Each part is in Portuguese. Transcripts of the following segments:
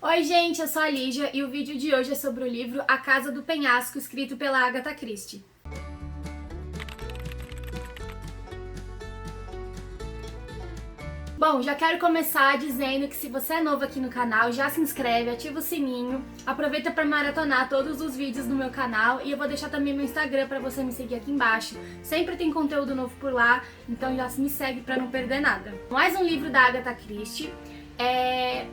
Oi gente, eu sou a Lígia e o vídeo de hoje é sobre o livro A Casa do Penhasco, escrito pela Agatha Christie. Bom, já quero começar dizendo que se você é novo aqui no canal, já se inscreve, ativa o sininho, aproveita para maratonar todos os vídeos do meu canal e eu vou deixar também meu Instagram para você me seguir aqui embaixo. Sempre tem conteúdo novo por lá, então já me segue para não perder nada. Mais um livro da Agatha Christie.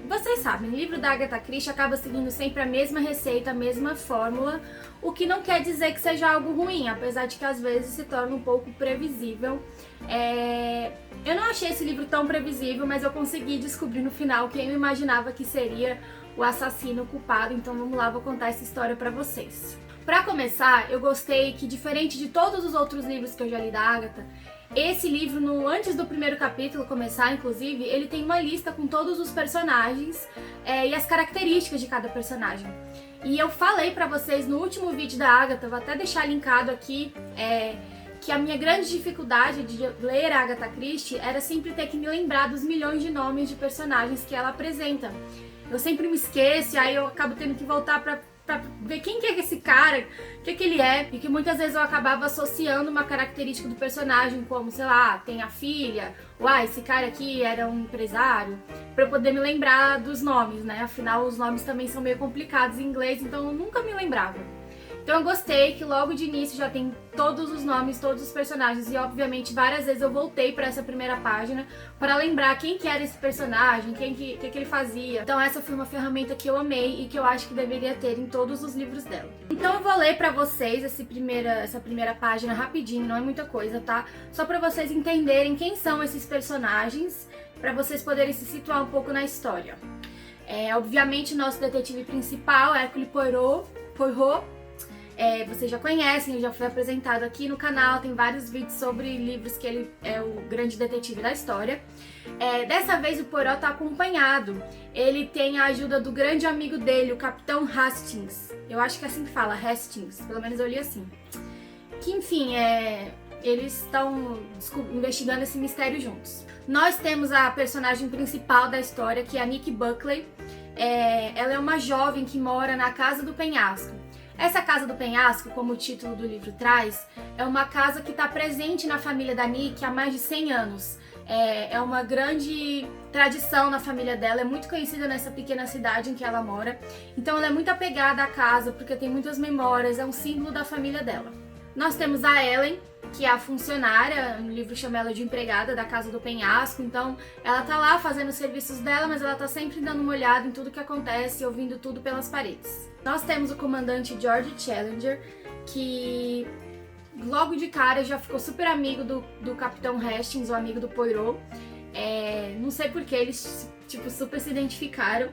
Vocês sabem, o livro da Agatha Christie acaba seguindo sempre a mesma receita, a mesma fórmula, o que não quer dizer que seja algo ruim, apesar de que às vezes se torna um pouco previsível. Eu não achei esse livro tão previsível, mas eu consegui descobrir no final quem eu imaginava que seria o assassino culpado, então vamos lá, vou contar essa história pra vocês. Pra começar, eu gostei que, diferente de todos os outros livros que eu já li da Agatha, esse livro, antes do primeiro capítulo começar, inclusive, ele tem uma lista com todos os personagens e as características de cada personagem. E eu falei pra vocês no último vídeo da Agatha, vou até deixar linkado aqui, que a minha grande dificuldade de ler a Agatha Christie era sempre ter que me lembrar dos milhões de nomes de personagens que ela apresenta. Eu sempre me esqueço, aí eu acabo tendo que voltar pra ver quem que é esse cara, o que ele é, e que muitas vezes eu acabava associando uma característica do personagem, como, sei lá, tem a filha, esse cara aqui era um empresário, pra eu poder me lembrar dos nomes, né? Afinal, os nomes também são meio complicados em inglês, então eu nunca me lembrava. Então eu gostei que logo de início já tem todos os nomes, todos os personagens e obviamente várias vezes eu voltei para essa primeira página para lembrar quem que era esse personagem, o que ele fazia. Então essa foi uma ferramenta que eu amei e que eu acho que deveria ter em todos os livros dela. Então eu vou ler para vocês essa primeira página rapidinho, não é muita coisa, tá? Só para vocês entenderem quem são esses personagens, para vocês poderem se situar um pouco na história. Obviamente o nosso detetive principal é Hercule Poirot. Vocês já conhecem, ele já foi apresentado aqui no canal, tem vários vídeos sobre livros que ele é o grande detetive da história. Dessa vez o Poirot está acompanhado, ele tem a ajuda do grande amigo dele, o Capitão Hastings. Eu acho que é assim que fala, Hastings, pelo menos eu li assim. Que enfim, eles estão investigando esse mistério juntos. Nós temos a personagem principal da história, que é a Nick Buckley. Ela é uma jovem que mora na Casa do Penhasco. Essa Casa do Penhasco, como o título do livro traz, é uma casa que está presente na família da Nick há mais de 100 anos. É uma grande tradição na família dela, é muito conhecida nessa pequena cidade em que ela mora. Então ela é muito apegada à casa, porque tem muitas memórias, é um símbolo da família dela. Nós temos a Ellen, que é a funcionária, no livro chama ela de empregada da Casa do Penhasco, então ela tá lá fazendo os serviços dela, mas ela tá sempre dando uma olhada em tudo que acontece, ouvindo tudo pelas paredes. Nós temos o comandante George Challenger, que logo de cara já ficou super amigo do Capitão Hastings, o amigo do Poirot. Não sei porque eles super se identificaram,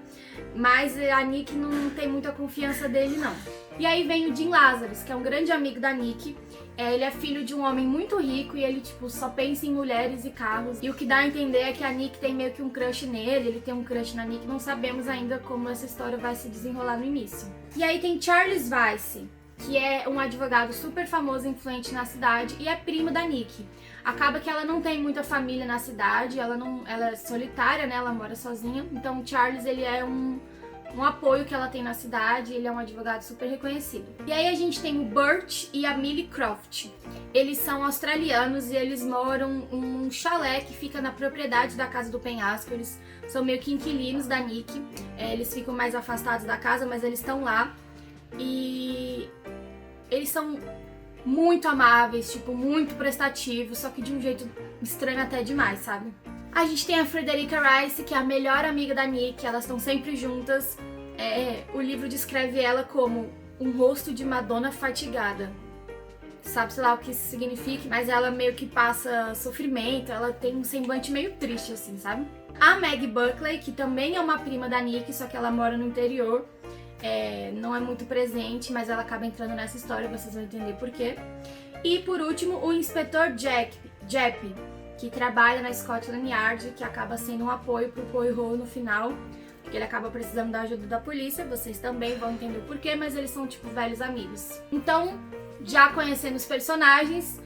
mas a Nick não tem muita confiança dele não. E aí vem o Jim Lazarus, que é um grande amigo da Nick. Ele é filho de um homem muito rico e ele só pensa em mulheres e carros. E o que dá a entender é que a Nick tem meio que um crush nele, ele tem um crush na Nick, não sabemos ainda como essa história vai se desenrolar no início. E aí tem Charles Weiss, que é um advogado super famoso e influente na cidade e é primo da Nick. Acaba que ela não tem muita família na cidade, ela é solitária, né? Ela mora sozinha. Então o Charles, ele é um apoio que ela tem na cidade, ele é um advogado super reconhecido. E aí a gente tem o Burt e a Millie Croft. Eles são australianos e eles moram em um chalé que fica na propriedade da Casa do Penhasco. Eles são meio que inquilinos da Nick, eles ficam mais afastados da casa, mas eles estão lá. E eles são muito amáveis, muito prestativos, só que de um jeito estranho até demais, sabe? A gente tem a Frederica Rice, que é a melhor amiga da Nick, elas estão sempre juntas. O livro descreve ela como um rosto de Madonna fatigada. Sabe, sei lá o que isso significa, mas ela meio que passa sofrimento, ela tem um semblante meio triste, assim, sabe? A Meg Buckley, que também é uma prima da Nick, só que ela mora no interior. Não é muito presente, mas ela acaba entrando nessa história, vocês vão entender por quê. E por último, o inspetor Jepp, que trabalha na Scotland Yard, que acaba sendo um apoio pro Poirot no final, porque ele acaba precisando da ajuda da polícia, vocês também vão entender o porquê, mas eles são velhos amigos. Então, já conhecendo os personagens,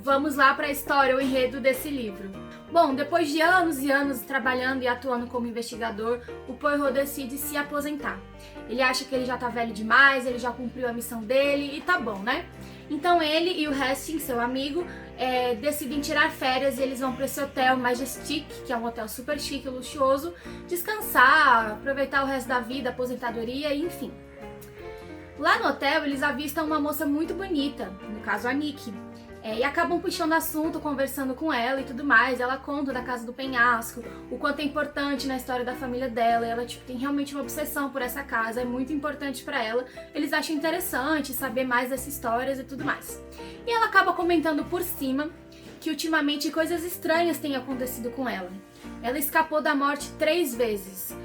vamos lá para a história, o enredo desse livro. Bom, depois de anos e anos trabalhando e atuando como investigador, o Poirot decide se aposentar. Ele acha que ele já tá velho demais, ele já cumpriu a missão dele e tá bom, né? Então ele e o Hastings, seu amigo, decidem tirar férias e eles vão para esse hotel Majestic, que é um hotel super chique e luxuoso, descansar, aproveitar o resto da vida, aposentadoria, enfim. Lá no hotel eles avistam uma moça muito bonita, no caso a Nick, e acabam puxando assunto, conversando com ela e tudo mais. Ela conta da casa do penhasco, o quanto é importante na história da família dela. Ela tem realmente uma obsessão por essa casa, é muito importante pra ela. Eles acham interessante saber mais dessas histórias e tudo mais. E ela acaba comentando por cima que ultimamente coisas estranhas têm acontecido com ela. Ela escapou da morte 3 vezes.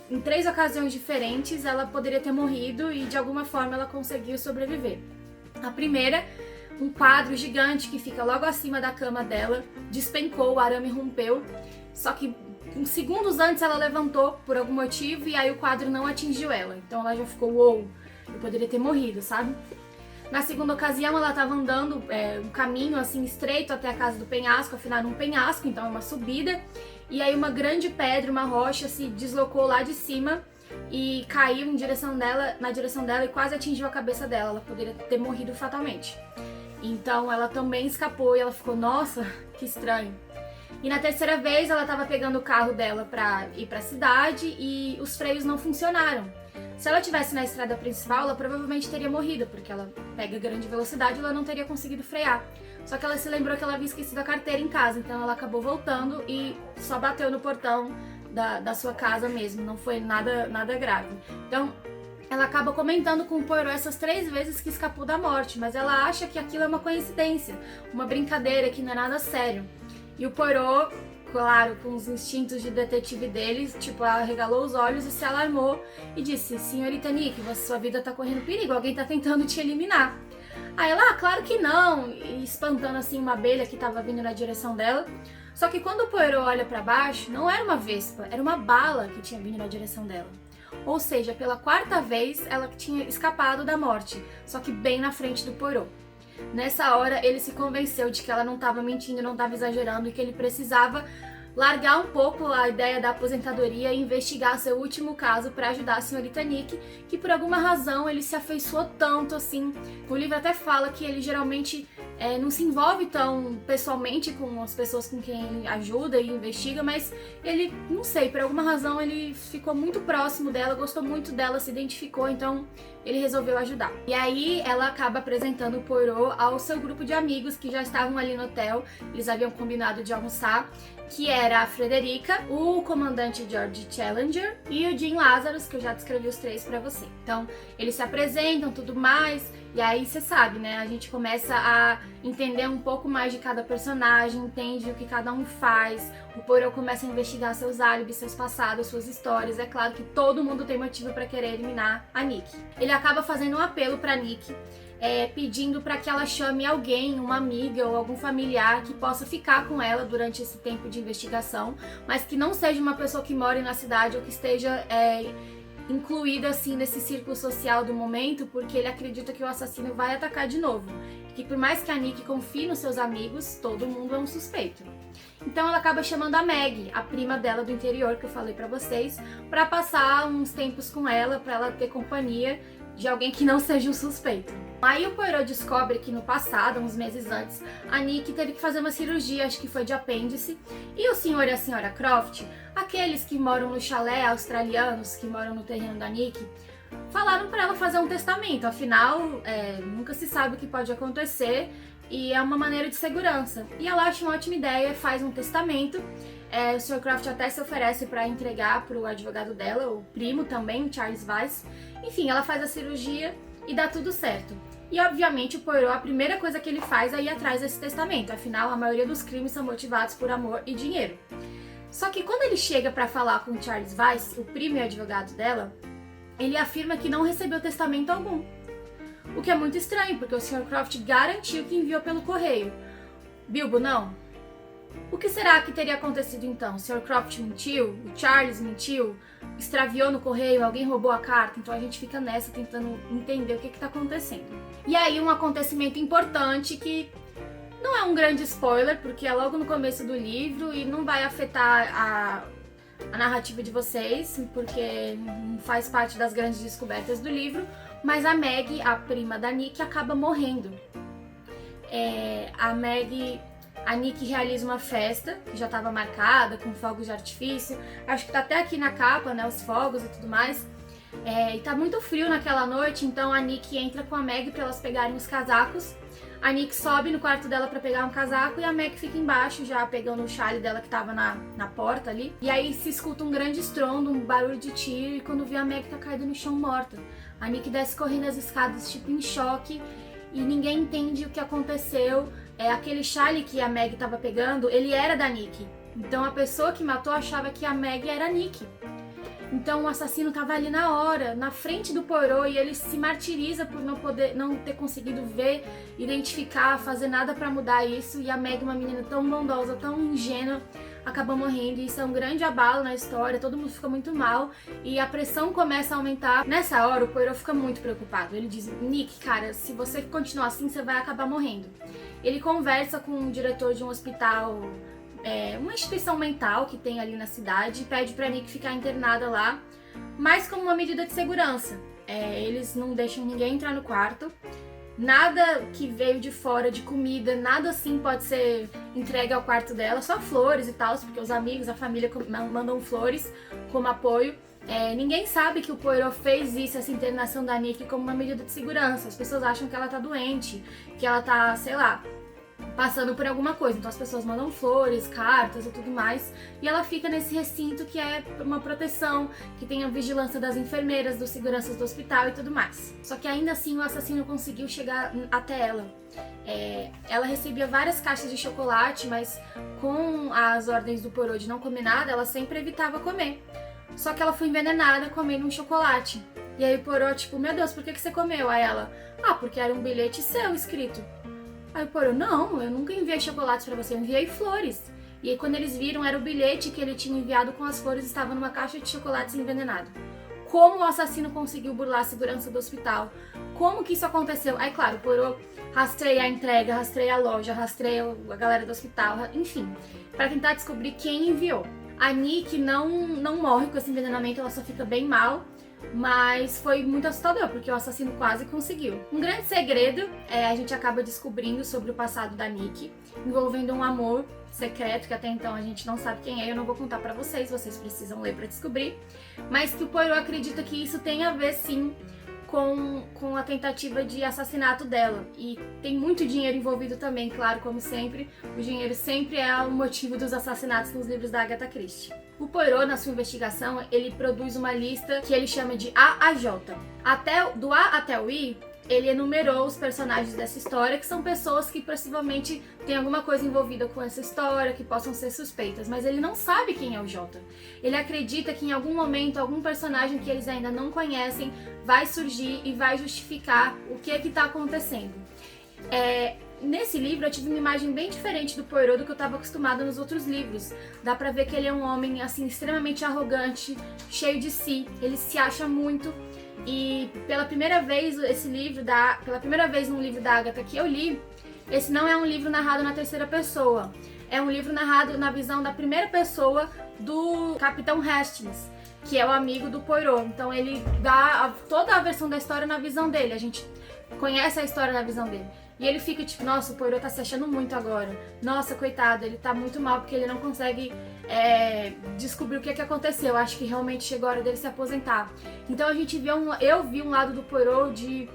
Em 3 ocasiões diferentes ela poderia ter morrido e de alguma forma ela conseguiu sobreviver. A primeira, um quadro gigante que fica logo acima da cama dela despencou, o arame rompeu, só que segundos antes ela levantou por algum motivo e aí o quadro não atingiu ela, então ela já ficou, uou, eu poderia ter morrido, sabe? Na segunda ocasião ela estava andando um caminho assim estreito até a casa do penhasco, afinal era um penhasco, então é uma subida, e aí uma grande pedra, uma rocha se deslocou lá de cima e caiu na direção dela e quase atingiu a cabeça dela, ela poderia ter morrido fatalmente. Então ela também escapou e ela ficou, nossa, que estranho. E na terceira vez ela estava pegando o carro dela para ir para a cidade e os freios não funcionaram. Se ela estivesse na estrada principal, ela provavelmente teria morrido, porque ela pega grande velocidade e ela não teria conseguido frear. Só que ela se lembrou que ela havia esquecido a carteira em casa, então ela acabou voltando e só bateu no portão da sua casa mesmo, não foi nada grave. Então ela acaba comentando com o Poirot essas 3 vezes que escapou da morte, mas ela acha que aquilo é uma coincidência, uma brincadeira, que não é nada sério. E o Poirot, claro, com os instintos de detetive dele, arregalou os olhos e se alarmou e disse: senhorita Nick, sua vida tá correndo perigo, alguém tá tentando te eliminar. Aí ela, claro que não, e espantando assim uma abelha que tava vindo na direção dela. Só que quando o Poirot olha pra baixo, não era uma vespa, era uma bala que tinha vindo na direção dela. Ou seja, pela 4ª vez ela tinha escapado da morte, só que bem na frente do Poirot. Nessa hora ele se convenceu de que ela não estava mentindo, não estava exagerando e que ele precisava largar um pouco a ideia da aposentadoria e investigar seu último caso para ajudar a senhorita Nick, que por alguma razão ele se afeiçoou tanto assim. O livro até fala que ele geralmente não se envolve tão pessoalmente com as pessoas com quem ele ajuda e investiga, mas ele, não sei, por alguma razão ele ficou muito próximo dela, gostou muito dela, se identificou, então ele resolveu ajudar. E aí ela acaba apresentando o Poirot ao seu grupo de amigos que já estavam ali no hotel, eles haviam combinado de almoçar, que era a Frederica, o comandante George Challenger e o Jim Lazarus, que eu já descrevi os 3 pra você. Então, eles se apresentam, tudo mais, e aí você sabe, né? A gente começa a entender um pouco mais de cada personagem, entende o que cada um faz. O Poirot começa a investigar seus álibis, seus passados, suas histórias. É claro que todo mundo tem motivo pra querer eliminar a Nick. Ele acaba fazendo um apelo pra Nick, pedindo para que ela chame alguém, uma amiga ou algum familiar que possa ficar com ela durante esse tempo de investigação, mas que não seja uma pessoa que mora na cidade ou que esteja incluída assim nesse círculo social do momento, porque ele acredita que o assassino vai atacar de novo. Que por mais que a Nick confie nos seus amigos, todo mundo é um suspeito. Então ela acaba chamando a Maggie, a prima dela do interior que eu falei pra vocês, pra passar uns tempos com ela, pra ela ter companhia de alguém que não seja um suspeito. Aí o Poirot descobre que no passado, uns meses antes, a Nick teve que fazer uma cirurgia, acho que foi de apêndice, e o senhor e a senhora Croft, aqueles que moram no chalé australianos, que moram no terreno da Nick, falaram pra ela fazer um testamento, afinal, nunca se sabe o que pode acontecer, e é uma maneira de segurança. E ela acha uma ótima ideia, faz um testamento. O Sr. Croft até se oferece para entregar para o advogado dela, o primo também, o Charles Weiss. Enfim, ela faz a cirurgia e dá tudo certo. E obviamente o Poirot, a primeira coisa que ele faz é ir atrás desse testamento, afinal a maioria dos crimes são motivados por amor e dinheiro. Só que quando ele chega para falar com o Charles Weiss, o primo e advogado dela, ele afirma que não recebeu testamento algum. O que é muito estranho, porque o Sr. Croft garantiu que enviou pelo correio. Bilbo não. O que será que teria acontecido então? O Sr. Croft mentiu? O Charles mentiu? Extraviou no correio? Alguém roubou a carta? Então a gente fica nessa tentando entender o que está acontecendo. E aí um acontecimento importante que Não é um grande spoiler, porque é logo no começo do livro e não vai afetar a narrativa de vocês, porque não faz parte das grandes descobertas do livro, mas a Meg, a prima da Nick, acaba morrendo. A Nick realiza uma festa, que já estava marcada, com fogos de artifício, acho que tá até aqui na capa, né, os fogos e tudo mais. E tá muito frio naquela noite, então a Nick entra com a Meg para elas pegarem os casacos. A Nick sobe no quarto dela pra pegar um casaco e a Meg fica embaixo, já pegando o chale dela que tava na porta ali. E aí se escuta um grande estrondo, um barulho de tiro, e quando vê a Meg tá caída no chão morta. A Nick desce correndo as escadas, tipo em choque, e ninguém entende o que aconteceu. Aquele chale que a Meg tava pegando, ele era da Nick. Então a pessoa que matou achava que a Meg era a Nick. Então o assassino estava ali na hora, na frente do Poirot, e ele se martiriza por não ter conseguido ver, identificar, fazer nada para mudar isso. E a Meg, uma menina tão bondosa, tão ingênua, acaba morrendo. E isso é um grande abalo na história, todo mundo fica muito mal e a pressão começa a aumentar. Nessa hora o Poirot fica muito preocupado. Ele diz: Nick, cara, se você continuar assim, você vai acabar morrendo. Ele conversa com o diretor de um hospital, uma instituição mental que tem ali na cidade, e pede pra Nick ficar internada lá, mas como uma medida de segurança. Eles não deixam ninguém entrar no quarto, nada que veio de fora, de comida, nada assim pode ser entregue ao quarto dela, só flores e tal, porque os amigos, a família mandam flores como apoio. Ninguém sabe que o Poirot fez isso, essa internação da Nick, como uma medida de segurança. As pessoas acham que ela tá doente, que ela tá, sei lá, passando por alguma coisa. Então as pessoas mandam flores, cartas e tudo mais, e ela fica nesse recinto que é uma proteção, que tem a vigilância das enfermeiras, dos seguranças do hospital e tudo mais. Só que ainda assim o assassino conseguiu chegar até ela. Ela recebia várias caixas de chocolate, mas com as ordens do Poirot de não comer nada, ela sempre evitava comer. Só que ela foi envenenada comendo um chocolate. E aí o Poirot, tipo, meu Deus, por que você comeu? Aí ela, porque era um bilhete seu escrito. Aí o Poirot, não, eu nunca enviei chocolates pra você, eu enviei flores. E aí quando eles viram, era o bilhete que ele tinha enviado com as flores, estava numa caixa de chocolates envenenado. Como o assassino conseguiu burlar a segurança do hospital? Como que isso aconteceu? Aí claro, o Poirot rastreia a entrega, rastreia a loja, rastreia a galera do hospital, enfim, pra tentar descobrir quem enviou. A Nick não morre com esse envenenamento, ela só fica bem mal. Mas foi muito assustador, porque o assassino quase conseguiu. Um grande segredo a gente acaba descobrindo sobre o passado da Nick, envolvendo um amor secreto que até então a gente não sabe quem é. Eu não vou contar pra vocês precisam ler pra descobrir. Mas que o Poirot acredita que isso tem a ver sim com a tentativa de assassinato dela. E tem muito dinheiro envolvido também, claro, como sempre. O dinheiro sempre é o motivo dos assassinatos nos livros da Agatha Christie. O Poirot, na sua investigação, ele produz uma lista que ele chama de A a J. Do A até o I, ele enumerou os personagens dessa história, que são pessoas que possivelmente têm alguma coisa envolvida com essa história, que possam ser suspeitas, mas ele não sabe quem é o J. Ele acredita que em algum momento, algum personagem que eles ainda não conhecem vai surgir e vai justificar o que está acontecendo. Nesse livro eu tive uma imagem bem diferente do Poirot do que eu estava acostumada nos outros livros. Dá pra ver que ele é um homem assim extremamente arrogante, cheio de si, ele se acha muito. E pela primeira vez num livro da Agatha que eu li, esse não é um livro narrado na terceira pessoa. É um livro narrado na visão da primeira pessoa do Capitão Hastings, que é o amigo do Poirot. Então ele dá toda a versão da história na visão dele. A gente conhece a história na visão dele. E ele fica tipo, nossa, o Poirot tá se achando muito agora. Nossa, coitado, ele tá muito mal porque ele não consegue descobrir o que aconteceu. Acho que realmente chegou a hora dele se aposentar. Então eu vi um lado do Poirot de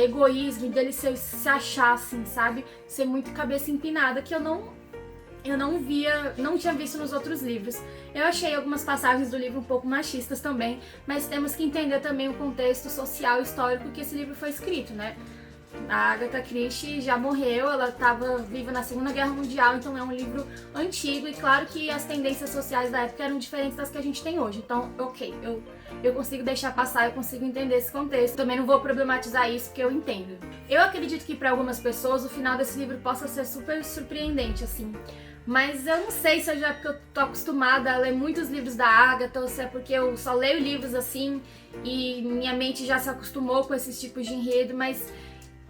egoísmo, dele se achar assim, sabe? Ser muito cabeça empinada, que eu não tinha visto nos outros livros. Eu achei algumas passagens do livro um pouco machistas também, mas temos que entender também o contexto social e histórico que esse livro foi escrito, né? A Agatha Christie já morreu, ela estava viva na Segunda Guerra Mundial, então é um livro antigo e claro que as tendências sociais da época eram diferentes das que a gente tem hoje. Então, ok, eu consigo deixar passar, eu consigo entender esse contexto. Também não vou problematizar isso porque eu entendo. Eu acredito que para algumas pessoas o final desse livro possa ser super surpreendente, assim. Mas eu não sei se é porque eu tô acostumada a ler muitos livros da Agatha ou se é porque eu só leio livros assim e minha mente já se acostumou com esses tipos de enredo, mas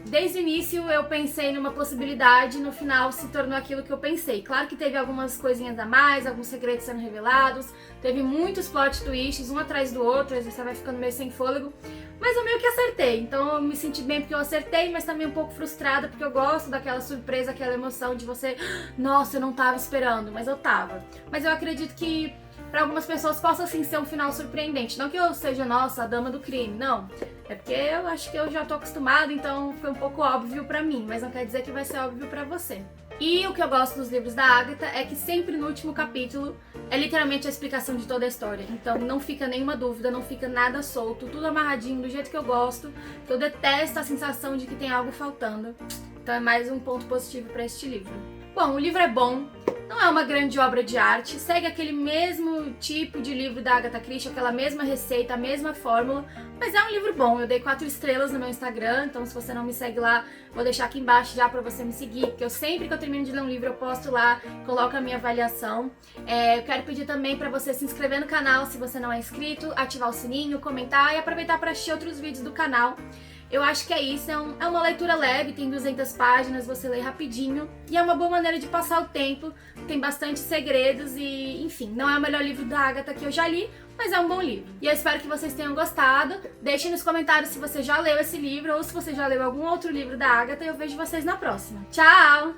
Desde o início eu pensei numa possibilidade, no final se tornou aquilo que eu pensei. Claro que teve algumas coisinhas a mais, alguns segredos sendo revelados, teve muitos plot twists, um atrás do outro, às vezes você vai ficando meio sem fôlego, mas eu meio que acertei. Então eu me senti bem porque eu acertei, mas também um pouco frustrada porque eu gosto daquela surpresa, aquela emoção de você, nossa, eu não tava esperando, mas eu tava. Mas eu acredito que para algumas pessoas possa sim ser um final surpreendente. Não que eu seja, nossa, a dama do crime, não. É porque eu acho que eu já tô acostumada, então foi um pouco óbvio pra mim, mas não quer dizer que vai ser óbvio pra você. E o que eu gosto dos livros da Agatha é que sempre no último capítulo é literalmente a explicação de toda a história. Então não fica nenhuma dúvida, não fica nada solto, tudo amarradinho do jeito que eu gosto, que eu detesto a sensação de que tem algo faltando. Então é mais um ponto positivo pra este livro. Bom, o livro é bom, não é uma grande obra de arte, segue aquele mesmo tipo de livro da Agatha Christie, aquela mesma receita, a mesma fórmula, mas é um livro bom. Eu dei 4 estrelas no meu Instagram, então se você não me segue lá, vou deixar aqui embaixo já pra você me seguir, porque eu sempre que eu termino de ler um livro eu posto lá, coloco a minha avaliação. Eu quero pedir também pra você se inscrever no canal se você não é inscrito, ativar o sininho, comentar e aproveitar pra assistir outros vídeos do canal. Eu acho que é isso, é uma leitura leve, tem 200 páginas, você lê rapidinho e é uma boa maneira de passar o tempo, tem bastante segredos e, enfim, não é o melhor livro da Agatha que eu já li, mas é um bom livro. E eu espero que vocês tenham gostado, deixem nos comentários se você já leu esse livro ou se você já leu algum outro livro da Agatha e eu vejo vocês na próxima. Tchau!